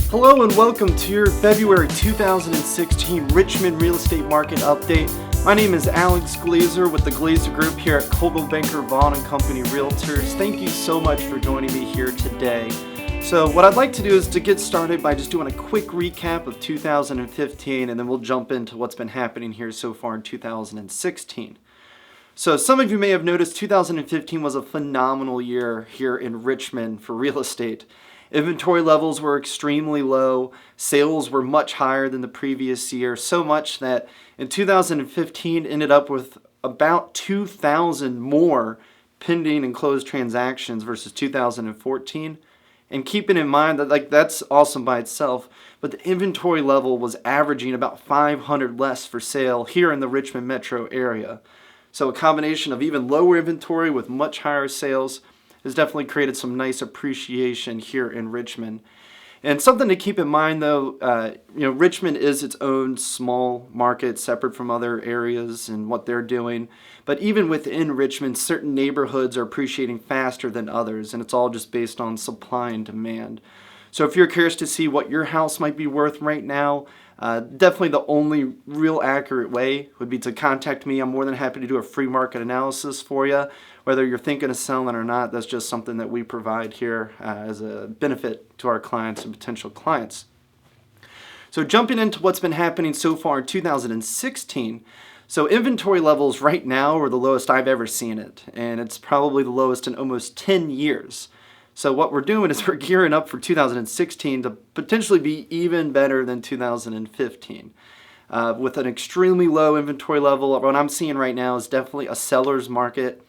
Hello and welcome to your February 2016 Richmond Real Estate Market Update. My name is Alex Glaser with the Glaser Group here at Coldwell, Vaughan and Company Realtors. Thank you so much for joining me here today. So what I'd like to do is to get started by just doing a quick recap of 2015, and then we'll jump into what's been happening here so far in 2016. So some of you may have noticed 2015 was a phenomenal year here in Richmond for real estate. Inventory levels were extremely low, sales were much higher than the previous year, so much that in 2015 ended up with about 2,000 more pending and closed transactions versus 2014. And keeping in mind that that's awesome by itself, but the inventory level was averaging about 500 less for sale here in the Richmond metro area. So a combination of even lower inventory with much higher sales has definitely created some nice appreciation here in Richmond. And something to keep in mind though, Richmond is its own small market separate from other areas and what they're doing. But even within Richmond, certain neighborhoods are appreciating faster than others, and it's all just based on supply and demand. So if you're curious to see what your house might be worth right now, definitely the only real accurate way would be to contact me. I'm more than happy to do a free market analysis for you. Whether you're thinking of selling or not, that's just something that we provide here as a benefit to our clients and potential clients. So jumping into what's been happening so far in 2016, so inventory levels right now are the lowest I've ever seen it, and it's probably the lowest in almost 10 years. So what we're doing is we're gearing up for 2016 to potentially be even better than 2015. With an extremely low inventory level, what I'm seeing right now is definitely a seller's market.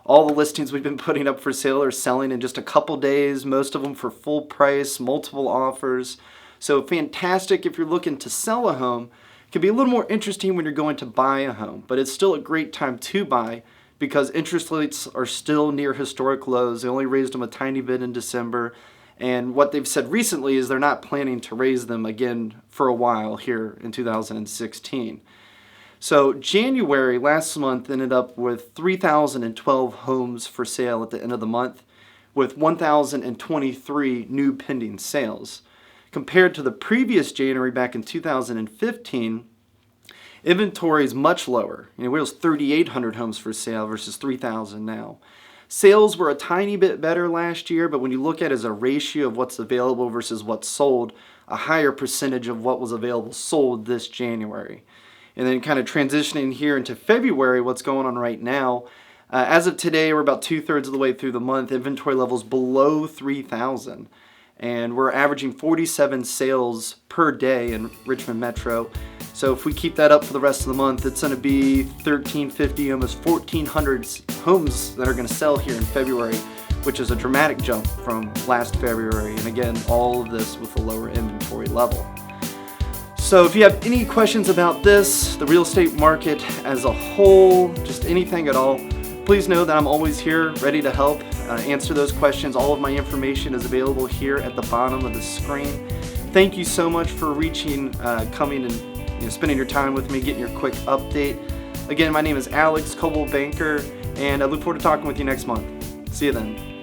All the listings we've been putting up for sale are selling in just a couple days, most of them for full price, multiple offers. So fantastic if you're looking to sell a home. It can be a little more interesting when you're going to buy a home, but it's still a great time to buy because interest rates are still near historic lows. They only raised them a tiny bit in December, and what they've said recently is they're not planning to raise them again for a while here in 2016. So January last month ended up with 3,012 homes for sale at the end of the month, with 1,023 new pending sales. Compared to the previous January back in 2015, inventory is much lower. It was 3,800 homes for sale versus 3,000 now. Sales were a tiny bit better last year, but when you look at it as a ratio of what's available versus what's sold, a higher percentage of what was available sold this January. And then kind of transitioning here into February, what's going on right now. As of today, we're about 2/3 of the way through the month. Inventory levels below 3,000. And we're averaging 47 sales per day in Richmond Metro. So if we keep that up for the rest of the month, it's going to be 1,350, almost 1,400 homes that are going to sell here in February, which is a dramatic jump from last February. And again, all of this with a lower inventory level. So if you have any questions about this, the real estate market as a whole, just anything at all, please know that I'm always here ready to help answer those questions. All of my information is available here at the bottom of the screen. Thank you so much for coming and spending your time with me, getting your quick update. Again, my name is Alex, Coldwell Banker, and I look forward to talking with you next month. See you then.